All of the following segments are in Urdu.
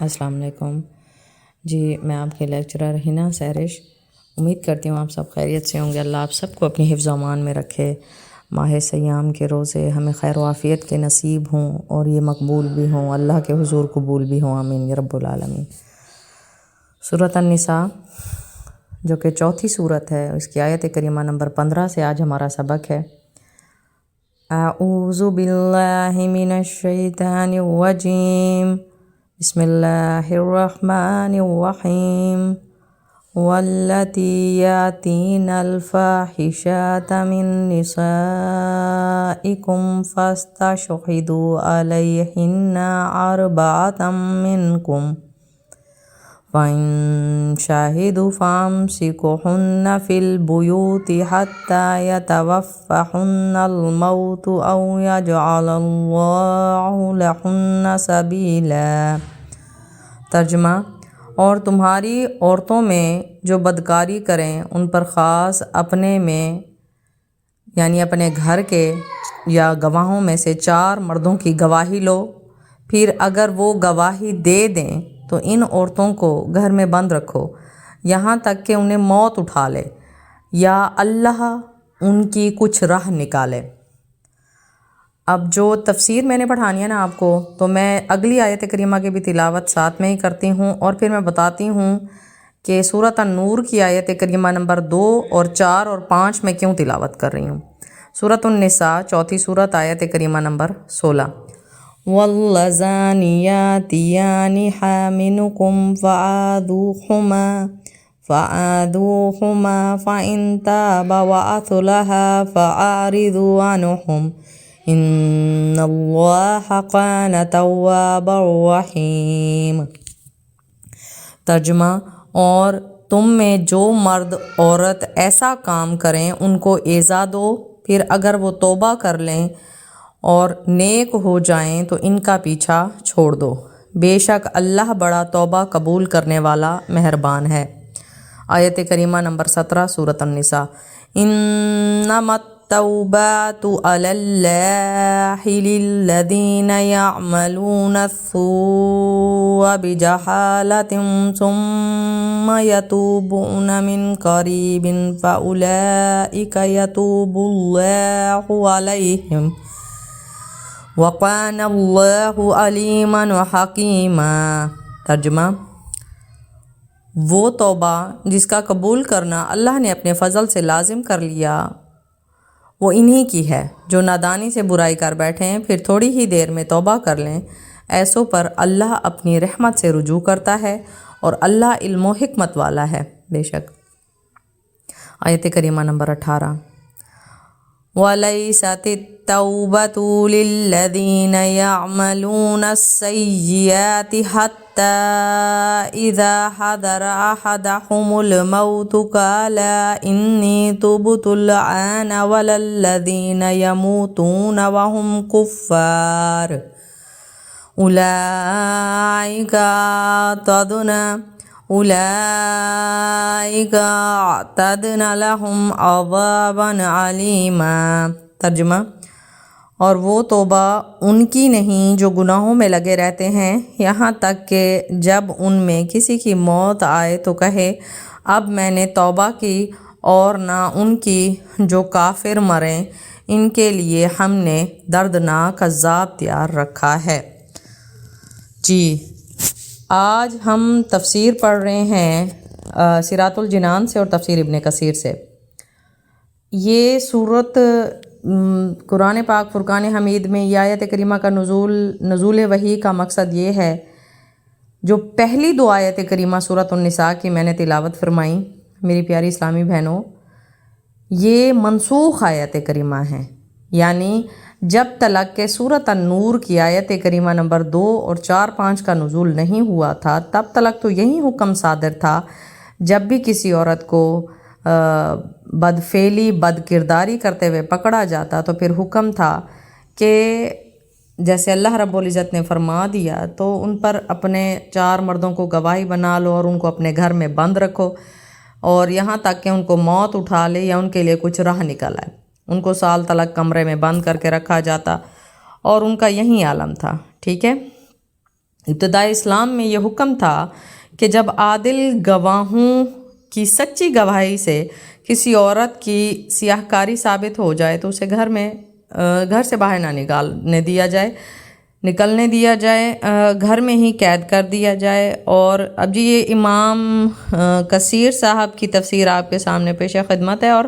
السلام علیکم جی، میں آپ کے لیکچرر حنا سہرش امید کرتی ہوں آپ سب خیریت سے ہوں گے۔ اللہ آپ سب کو اپنی حفظ و امان میں رکھے، ماہ سیام کے روزے ہمیں خیر و عافیت کے نصیب ہوں اور یہ مقبول بھی ہوں، اللہ کے حضور قبول بھی ہوں، آمین یا رب العالمین۔ سورۃ النساء جو کہ چوتھی سورت ہے، اس کی آیت کریمہ نمبر 15 سے آج ہمارا سبق ہے۔ اعوذ باللہ من الشیطان الرجیم، بسم اللہ الرحمن الرحیم۔ واللاتی یاتین الفاحشۃ من نسائکم فاستشہدوا علیہن اربعۃ منکم فَإِن شَهِدُوا فَأَمْسِكُوهُنَّ فِي الْبُيُوتِ حَتَّى يَتَوَفَّهُنَّ الْمَوْتُ أَوْ يَجْعَلَ اللَّهُ لَهُنَّ سَبِيلًا۔ ترجمہ: اور تمہاری عورتوں میں جو بدکاری کریں ان پر خاص اپنے میں یعنی اپنے گھر کے یا گواہوں میں سے 4 مردوں کی گواہی لو، پھر اگر وہ گواہی دے دیں تو ان عورتوں کو گھر میں بند رکھو یہاں تک کہ انہیں موت اٹھا لے یا اللہ ان کی کچھ راہ نکالے۔ اب جو تفسیر میں نے پڑھانی ہے نا آپ کو، تو میں اگلی آیت کریمہ کی بھی تلاوت ساتھ میں ہی کرتی ہوں اور پھر میں بتاتی ہوں کہ سورۃ النور کی آیت کریمہ نمبر 2 اور 4 اور 5 میں کیوں تلاوت کر رہی ہوں۔ سورۃ النساء چوتھی سورت، آیت کریمہ نمبر 16۔ واللذان یاتیان حامنکم فعادوہما فإن تابا وأصلحا فأعرضوا عنہم ان اللہ کان توابا رحیم۔ ترجمہ: اور تم میں جو مرد عورت ایسا کام کریں ان کو ایذا دو، پھر اگر وہ توبہ کر لیں اور نیک ہو جائیں تو ان کا پیچھا چھوڑ دو، بے شک اللہ بڑا توبہ قبول کرنے والا مہربان ہے۔ آیت کریمہ نمبر 17 سورۃ النساء۔ انما التوبات علی اللہ للذین یعملون السوء بجہالۃ ثم یتوبون من قریب فاولئک یتوب اللہ علیہم وَقَانَ اللَّهُ عَلِيمًا حَكِيمًا۔ ترجمہ: وہ توبہ جس کا قبول کرنا اللہ نے اپنے فضل سے لازم کر لیا وہ انہی کی ہے جو نادانی سے برائی کر بیٹھیں پھر تھوڑی ہی دیر میں توبہ کر لیں، ایسوں پر اللہ اپنی رحمت سے رجوع کرتا ہے اور اللہ علم و حکمت والا ہے بے شک۔ آیت کریمہ نمبر 18۔ وَلَيْسَتِ التَّوْبَةُ لِلَّذِينَ يَعْمَلُونَ السَّيِّئَاتِ حَتَّى إِذَا حَضَرَ أَحَدَهُمُ الْمَوْتُ قَالَ إِنِّي تُبْتُ الْآنَ وَلَا الَّذِينَ يَمُوتُونَ وَهُمْ كُفَّارٌ اولئک اعتدنا لهم عذابا علیما۔ ترجمہ: اور وہ توبہ ان کی نہیں جو گناہوں میں لگے رہتے ہیں یہاں تک کہ جب ان میں کسی کی موت آئے تو کہے اب میں نے توبہ کی، اور نہ ان کی جو کافر مریں، ان کے لیے ہم نے دردناک عذاب تیار رکھا ہے۔ جی، آج ہم تفسیر پڑھ رہے ہیں صراط الجنان سے اور تفسیر ابن کثیر سے۔ یہ صورت قرآن پاک فرقان حمید میں یہ آیت کریمہ کا نزول وحی کا مقصد یہ ہے، جو پہلی 2 آیت کریمہ سورۃ النساء کی میں نے تلاوت فرمائی میری پیاری اسلامی بہنوں، یہ منسوخ آیت کریمہ ہیں، یعنی جب تلک کہ سورۃ النور کی آیت کریمہ نمبر 2 اور 4 5 کا نزول نہیں ہوا تھا تب تلک تو یہی حکم صادر تھا، جب بھی کسی عورت کو بدفعلی بد کرداری کرتے ہوئے پکڑا جاتا تو پھر حکم تھا کہ جیسے اللہ رب العزت نے فرما دیا تو ان پر اپنے 4 مردوں کو گواہی بنا لو اور ان کو اپنے گھر میں بند رکھو اور یہاں تک کہ ان کو موت اٹھا لے یا ان کے لیے کچھ راہ نکل آئے۔ ان کو سال تلک کمرے میں بند کر کے رکھا جاتا اور ان کا یہی عالم تھا، ٹھیک ہے۔ ابتدائی اسلام میں یہ حکم تھا کہ جب عادل گواہوں کی سچی گواہی سے کسی عورت کی سیاہ کاری ثابت ہو جائے تو اسے گھر سے باہر نہ نکلنے دیا جائے، گھر میں ہی قید کر دیا جائے۔ اور اب جی یہ امام کثیر صاحب کی تفسیر آپ کے سامنے پیش خدمت ہے۔ اور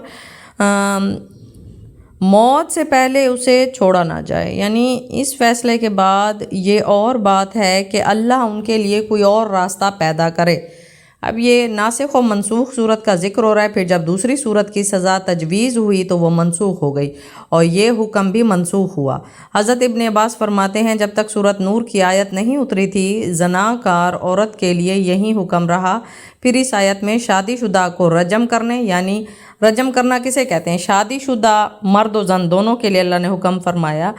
موت سے پہلے اسے چھوڑا نہ جائے، یعنی اس فیصلے کے بعد یہ اور بات ہے کہ اللہ ان کے لیے کوئی اور راستہ پیدا کرے۔ اب یہ ناسخ و منسوخ صورت کا ذکر ہو رہا ہے، پھر جب دوسری صورت کی سزا تجویز ہوئی تو وہ منسوخ ہو گئی اور یہ حکم بھی منسوخ ہوا۔ حضرت ابن عباس فرماتے ہیں جب تک سورۃ نور کی آیت نہیں اتری تھی زناکار عورت کے لیے یہی حکم رہا، پھر اس آیت میں شادی شدہ کو رجم کرنے، یعنی رجم کرنا کسے کہتے ہیں؟ شادی شدہ مرد و زن دونوں کے لیے اللہ نے حکم فرمایا،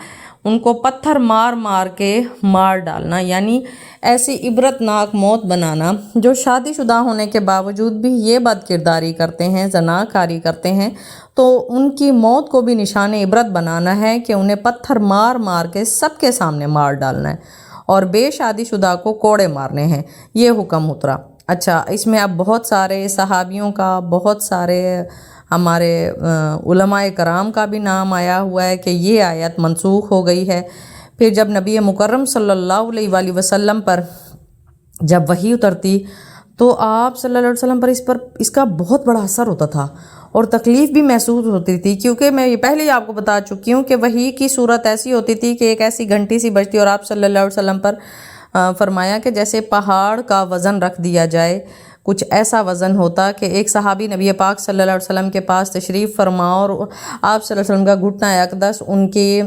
ان کو پتھر مار مار کے مار ڈالنا، یعنی ایسی عبرتناک موت بنانا جو شادی شدہ ہونے کے باوجود بھی یہ بد کرداری کرتے ہیں، زناکاری کرتے ہیں، تو ان کی موت کو بھی نشان عبرت بنانا ہے کہ انہیں پتھر مار مار کے سب کے سامنے مار ڈالنا ہے، اور بے شادی شدہ کو کوڑے مارنے ہیں۔ یہ حکم اترا۔ اچھا، اس میں اب بہت سارے صحابیوں کا، بہت سارے ہمارے علماء کرام کا بھی نام آیا ہوا ہے کہ یہ آیت منسوخ ہو گئی ہے۔ پھر جب نبی مکرم صلی اللہ علیہ وآلہ وسلم پر جب وحی اترتی تو آپ صلی اللہ علیہ وسلم پر اس کا بہت بڑا اثر ہوتا تھا اور تکلیف بھی محسوس ہوتی تھی، کیونکہ میں یہ پہلے ہی آپ کو بتا چکی ہوں کہ وحی کی صورت ایسی ہوتی تھی کہ ایک ایسی گھنٹی سی بجتی اور آپ صلی اللہ علیہ وسلم پر فرمایا کہ جیسے پہاڑ کا وزن رکھ دیا جائے، کچھ ایسا وزن ہوتا کہ ایک صحابی نبی پاک صلی اللہ علیہ وسلم کے پاس تشریف فرما اور آپ صلی اللہ علیہ وسلم کا گھٹنا اقدس ان کے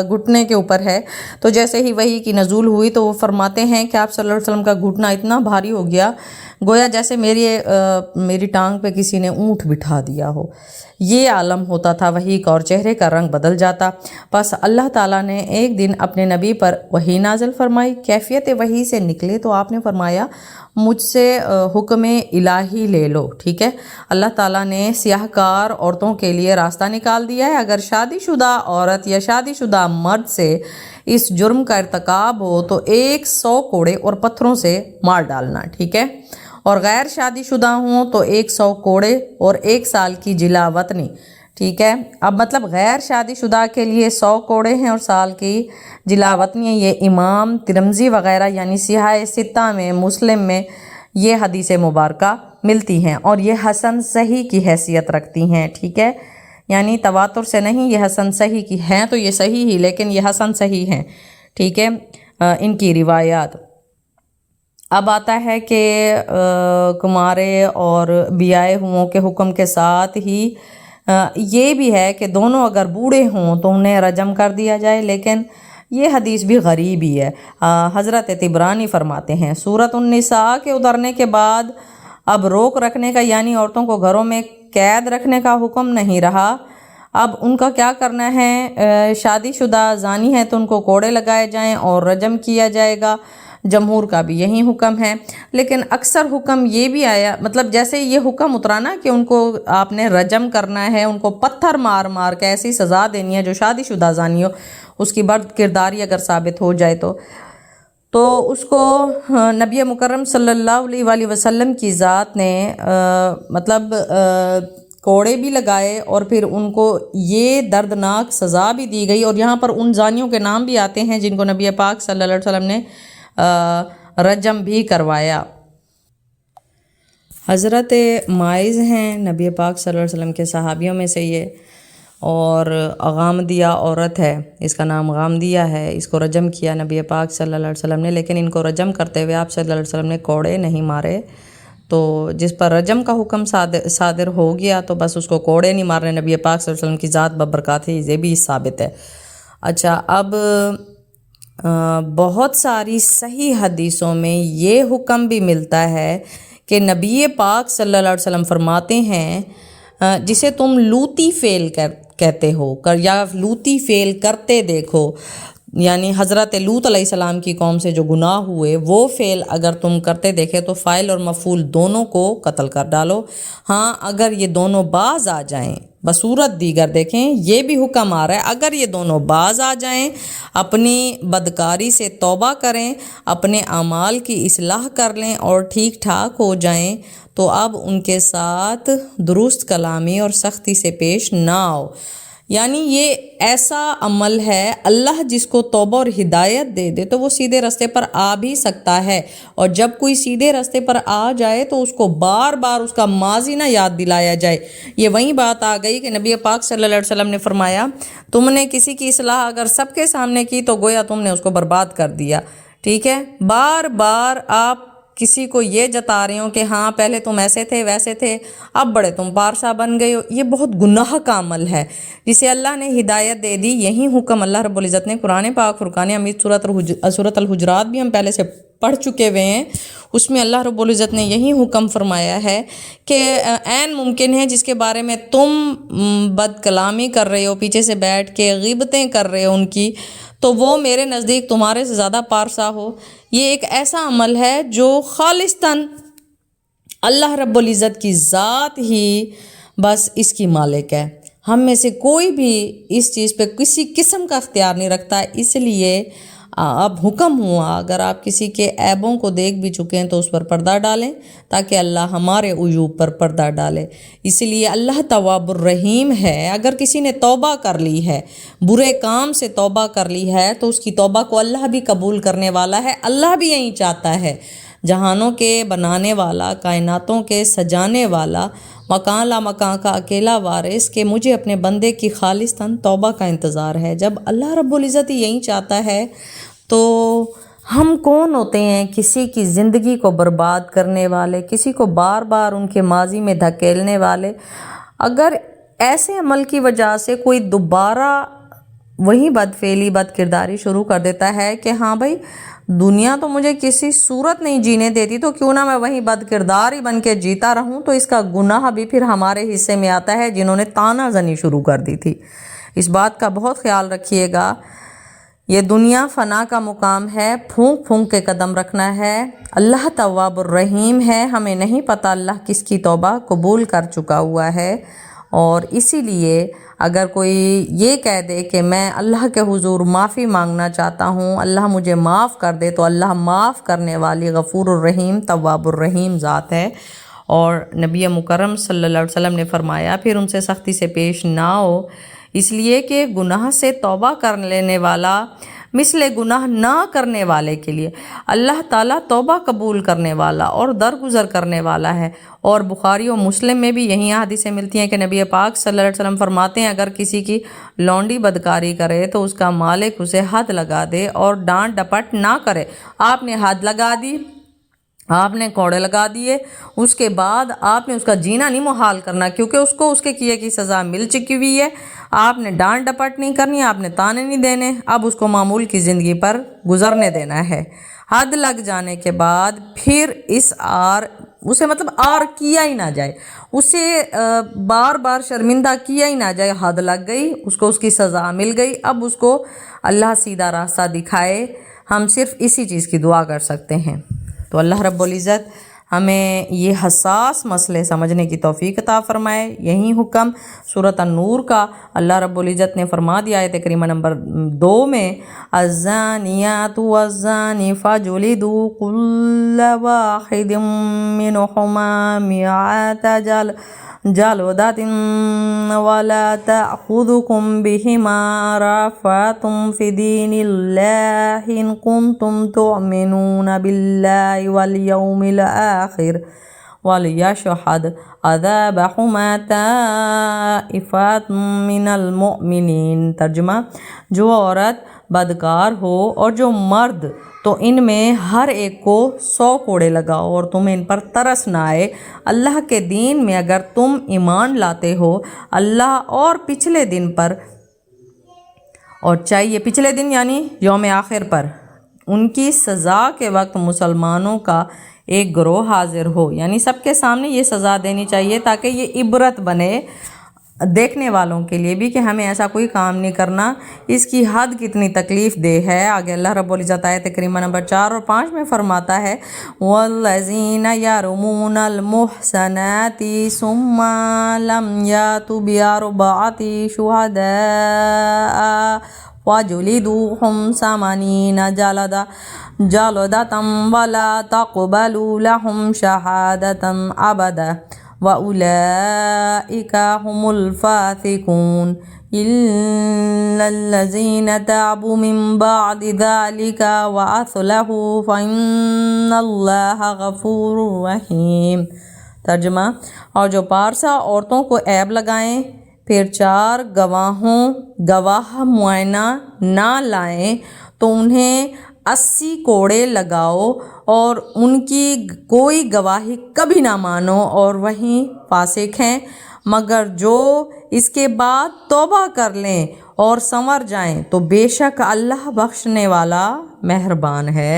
گھٹنے کے اوپر ہے، تو جیسے ہی وحی کی نزول ہوئی تو وہ فرماتے ہیں کہ آپ صلی اللہ علیہ وسلم کا گھٹنا اتنا بھاری ہو گیا گویا جیسے میری ٹانگ پہ کسی نے اونٹ بٹھا دیا ہو۔ یہ عالم ہوتا تھا وحی کا اور چہرے کا رنگ بدل جاتا۔ پس اللہ تعالیٰ نے ایک دن اپنے نبی پر وحی نازل فرمائی، کیفیت وحی سے نکلے تو آپ نے فرمایا مجھ سے حکم الہی لے لو، ٹھیک ہے؟ اللہ تعالیٰ نے سیاہ کار عورتوں کے لیے راستہ نکال دیا ہے، اگر شادی شدہ عورت یا شادی شدہ مرد سے اس جرم کا ارتکاب ہو تو 100 کوڑے اور پتھروں سے مار ڈالنا، ٹھیک ہے؟ اور غیر شادی شدہ ہوں تو 100 کوڑے اور 1 سال کی جلا وطنی، ٹھیک ہے؟ اب مطلب غیر شادی شدہ کے لیے 100 کوڑے ہیں اور سال کی جلا وطنی ہے۔ یہ امام ترمذی وغیرہ یعنی صحیح ستہ میں، مسلم میں یہ حدیث مبارکہ ملتی ہیں اور یہ حسن صحیح کی حیثیت رکھتی ہیں، ٹھیک ہے؟ یعنی تواتر سے نہیں، یہ حسن صحیح کی ہیں، تو یہ صحیح ہی لیکن یہ حسن صحیح ہیں، ٹھیک ہے؟ ان کی روایات۔ اب آتا ہے کہ کمارے اور بیائے ہوں کے حکم کے ساتھ ہی یہ بھی ہے کہ دونوں اگر بوڑھے ہوں تو انہیں رجم کر دیا جائے، لیکن یہ حدیث بھی غریب ہی ہے۔ حضرت طبرانی فرماتے ہیں سورۃ النساء کے اترنے کے بعد اب روک رکھنے کا یعنی عورتوں کو گھروں میں قید رکھنے کا حکم نہیں رہا۔ اب ان کا کیا کرنا ہے؟ شادی شدہ زانی ہے تو ان کو کوڑے لگائے جائیں اور رجم کیا جائے گا، جمہور کا بھی یہی حکم ہے۔ لیکن اکثر حکم یہ بھی آیا، مطلب جیسے یہ حکم اترانا کہ ان کو آپ نے رجم کرنا ہے، ان کو پتھر مار مار کے ایسی سزا دینی ہے جو شادی شدہ زانی ہو، اس کی بد کرداری اگر ثابت ہو جائے تو اس کو نبی مکرم صلی اللہ علیہ وآلہ وسلم کی ذات نے مطلب کوڑے بھی لگائے اور پھر ان کو یہ دردناک سزا بھی دی گئی، اور یہاں پر ان زانیوں کے نام بھی آتے ہیں جن کو نبی پاک صلی اللہ علیہ وسلم نے رجم بھی کروایا۔ حضرت ماعز ہیں نبی پاک صلی اللہ علیہ وسلم کے صحابیوں میں سے یہ، اور غامدیہ عورت ہے، اس کا نام غامدیہ ہے، اس کو رجم کیا نبی پاک صلی اللہ علیہ وسلم نے، لیکن ان کو رجم کرتے ہوئے آپ صلی اللہ علیہ وسلم نے کوڑے نہیں مارے، تو جس پر رجم کا حکم صادر ہو گیا تو بس اس کو کوڑے نہیں مارنے، نبی پاک صلی اللہ علیہ وسلم کی ذات ببرکات ہے، یہ بھی ثابت ہے۔ اچھا، اب بہت ساری صحیح حدیثوں میں یہ حکم بھی ملتا ہے کہ نبی پاک صلی اللہ علیہ وسلم فرماتے ہیں جسے تم لوتی فعل کہتے ہو یا لوتی فعل کرتے دیکھو، یعنی حضرت لوط علیہ السلام کی قوم سے جو گناہ ہوئے وہ فعل اگر تم کرتے دیکھے تو فاعل اور مفعول دونوں کو قتل کر ڈالو، ہاں اگر یہ دونوں باز آ جائیں، بصورت دیگر، دیکھیں یہ بھی حکم آ رہا ہے اگر یہ دونوں باز آ جائیں، اپنی بدکاری سے توبہ کریں، اپنے اعمال کی اصلاح کر لیں اور ٹھیک ٹھاک ہو جائیں تو اب ان کے ساتھ درست کلامی اور سختی سے پیش نہ آؤ۔ یعنی یہ ایسا عمل ہے، اللہ جس کو توبہ اور ہدایت دے دے تو وہ سیدھے راستے پر آ بھی سکتا ہے، اور جب کوئی سیدھے راستے پر آ جائے تو اس کو بار بار اس کا ماضی نہ یاد دلایا جائے۔ یہ وہی بات آ گئی کہ نبی پاک صلی اللہ علیہ وسلم نے فرمایا تم نے کسی کی اصلاح اگر سب کے سامنے کی تو گویا تم نے اس کو برباد کر دیا، ٹھیک ہے۔ بار بار آپ کسی کو یہ جتا رہے ہو کہ ہاں پہلے تم ایسے تھے ویسے تھے، اب بڑے تم پارسا بن گئے ہو، یہ بہت گناہ کا عمل ہے جسے اللہ نے ہدایت دے دی۔ یہی حکم اللہ رب العزت نے قرآن پاک فرقان حمید سورۃ الحجرات بھی ہم پہلے سے پڑھ چکے ہوئے ہیں، اس میں اللہ رب العزت نے یہی حکم فرمایا ہے کہ عین ممکن ہے جس کے بارے میں تم بد کلامی کر رہے ہو، پیچھے سے بیٹھ کے غیبتیں کر رہے ہو ان کی، تو وہ میرے نزدیک تمہارے سے زیادہ پارسا ہو۔ یہ ایک ایسا عمل ہے جو خالصتاً اللہ رب العزت کی ذات ہی بس اس کی مالک ہے، ہم میں سے کوئی بھی اس چیز پہ کسی قسم کا اختیار نہیں رکھتا۔ اس لیے اب حکم ہوا اگر آپ کسی کے عیبوں کو دیکھ بھی چکے ہیں تو اس پر پردہ ڈالیں تاکہ اللہ ہمارے عیوب پر پردہ ڈالے۔ اس لیے اللہ تواب الرحیم ہے، اگر کسی نے توبہ کر لی ہے، برے کام سے توبہ کر لی ہے تو اس کی توبہ کو اللہ بھی قبول کرنے والا ہے۔ اللہ بھی یہی چاہتا ہے، جہانوں کے بنانے والا، کائناتوں کے سجانے والا، مکان لا مکان کا اکیلا وارث، کہ مجھے اپنے بندے کی خالصتاً توبہ کا انتظار ہے۔ جب اللہ رب العزت یہی چاہتا ہے تو ہم کون ہوتے ہیں کسی کی زندگی کو برباد کرنے والے، کسی کو بار بار ان کے ماضی میں دھکیلنے والے۔ اگر ایسے عمل کی وجہ سے کوئی دوبارہ وہی بدفعلی بد کرداری شروع کر دیتا ہے کہ ہاں بھائی دنیا تو مجھے کسی صورت نہیں جینے دیتی تو کیوں نہ میں وہی بد کردار ہی بن کے جیتا رہوں، تو اس کا گناہ بھی پھر ہمارے حصے میں آتا ہے جنہوں نے طعنہ زنی شروع کر دی تھی۔ اس بات کا بہت خیال رکھیے گا، یہ دنیا فنا کا مقام ہے، پھونک پھونک کے قدم رکھنا ہے۔ اللہ تواب الرحیم ہے، ہمیں نہیں پتہ اللہ کس کی توبہ قبول کر چکا ہوا ہے، اور اسی لیے اگر کوئی یہ کہہ دے کہ میں اللہ کے حضور معافی مانگنا چاہتا ہوں، اللہ مجھے معاف کر دے، تو اللہ معاف کرنے والی غفور الرحیم تواب الرحیم ذات ہے۔ اور نبی مکرم صلی اللہ علیہ وسلم نے فرمایا پھر ان سے سختی سے پیش نہ ہو، اس لیے کہ گناہ سے توبہ کر لینے والا مثل گناہ نہ کرنے والے کے لیے اللہ تعالیٰ توبہ قبول کرنے والا اور درگزر کرنے والا ہے۔ اور بخاری و مسلم میں بھی یہی حدیثیں ملتی ہیں کہ نبی پاک صلی اللہ علیہ وسلم فرماتے ہیں اگر کسی کی لونڈی بدکاری کرے تو اس کا مالک اسے حد لگا دے اور ڈانٹ ڈپٹ نہ کرے۔ آپ نے حد لگا دی، آپ نے کوڑے لگا دیے، اس کے بعد آپ نے اس کا جینا نہیں محال کرنا، کیونکہ اس کو اس کے کیے کی سزا مل چکی ہوئی ہے۔ آپ نے ڈانٹ ڈپٹ نہیں کرنی، آپ نے تانے نہیں دینے، اب اس کو معمول کی زندگی پر گزرنے دینا ہے۔ حد لگ جانے کے بعد پھر اسے مطلب کیا ہی نہ جائے، اسے بار بار شرمندہ کیا ہی نہ جائے۔ حد لگ گئی، اس کو اس کی سزا مل گئی، اب اس کو اللہ سیدھا راستہ دکھائے۔ ہم صرف اسی چیز کی دعا کر سکتے ہیں۔ تو اللہ رب العزت ہمیں یہ حساس مسئلے سمجھنے کی توفیق عطا فرمائے۔ یہی حکم سورۃ النور کا اللہ رب العزت نے فرما دیا آیت کریمہ نمبر 2 میں، الزانیات والزانی فجلدوا کل واحد منہما مئۃ جلدۃ ولا تأخذکم بہما رأفۃ فی دین اللہ ان کنتم تؤمنون باللہ والیوم الآخر ولیشہد عذابہما طائفۃ من المؤمنین۔ ترجمہ، جو عورت بدکار ہو اور جو مرد، تو ان میں ہر ایک کو 100 کوڑے لگاؤ اور تمہیں ان پر ترس نہ آئے اللہ کے دین میں اگر تم ایمان لاتے ہو، اللہ اور پچھلے دن پر، اور چاہیے پچھلے دن یعنی یوم آخر پر، ان کی سزا کے وقت مسلمانوں کا ایک گروہ حاضر ہو، یعنی سب کے سامنے یہ سزا دینی چاہیے تاکہ یہ عبرت بنے دیکھنے والوں کے لیے بھی کہ ہمیں ایسا کوئی کام نہیں کرنا، اس کی حد کتنی تکلیف دہ ہے۔ آگے اللہ رب العزت آیت کریمہ نمبر 4 اور 5 میں فرماتا ہے وَالَّذِينَ يَرْمُونَ الْمُحْصَنَاتِ ثُمَّ لَمْ يَأْتُوا بِأَرْبَعَةِ شُهَدَاءَ وَجُلِدُوهُمْ 80 جَلْدَةً وَلَا تَقْبَلُوا لَهُمْ شَهَادَةً أَبَدًا وَأُولَئِكَ هُمُ الْفَاسِقُونَ إِلَّا الَّذِينَ تَابُوا مِن بَعْدِ ذَلِكَ وَأَصْلَحُوا فَإِنَّ اللَّهَ غَفُورٌ رَحِيمٌ۔ ترجمہ، اور جو پارسا عورتوں کو عیب لگائیں پھر 4 گواہ معائنہ نہ لائیں تو انہیں 80 کوڑے لگاؤ اور ان کی کوئی گواہی کبھی نہ مانو، اور وہیں فاسق ہیں، مگر جو اس کے بعد توبہ کر لیں اور سنور جائیں تو بے شک اللہ بخشنے والا مہربان ہے۔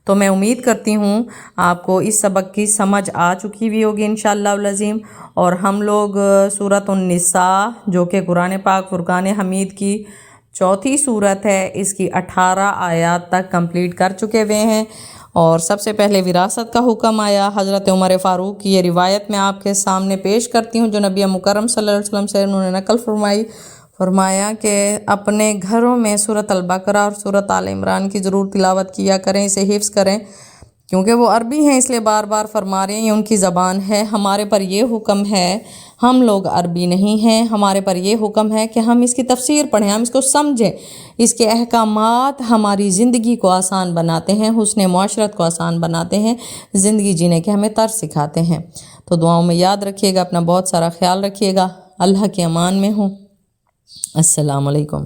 تو میں امید کرتی ہوں آپ کو اس سبق کی سمجھ آ چکی بھی ہوگی انشاءاللہ العظیم، اور ہم لوگ سورۃ النساء جو کہ قرآن پاک فرقان حمید کی 4تھی سورت ہے، اس کی 18 آیات تک کمپلیٹ کر چکے ہوئے ہیں۔ اور سب سے پہلے وراثت کا حکم آیا، حضرت عمر فاروق کی یہ روایت میں آپ کے سامنے پیش کرتی ہوں جو نبی مکرم صلی اللہ علیہ وسلم سے انہوں نے نقل فرمایا کہ اپنے گھروں میں سورۃ البقرہ اور سورۃ آل عمران کی ضرور تلاوت کیا کریں، اسے حفظ کریں، کیونکہ وہ عربی ہیں اس لیے بار بار فرما رہے ہیں، یہ ان کی زبان ہے۔ ہمارے پر یہ حکم ہے، ہم لوگ عربی نہیں ہیں، ہمارے پر یہ حکم ہے کہ ہم اس کی تفسیر پڑھیں، ہم اس کو سمجھیں، اس کے احکامات ہماری زندگی کو آسان بناتے ہیں، حسن معاشرت کو آسان بناتے ہیں، زندگی جینے کے ہمیں طرز سکھاتے ہیں۔ تو دعاؤں میں یاد رکھیے گا، اپنا بہت سارا خیال رکھیے گا، اللہ کے امان میں ہوں۔ السلام علیکم۔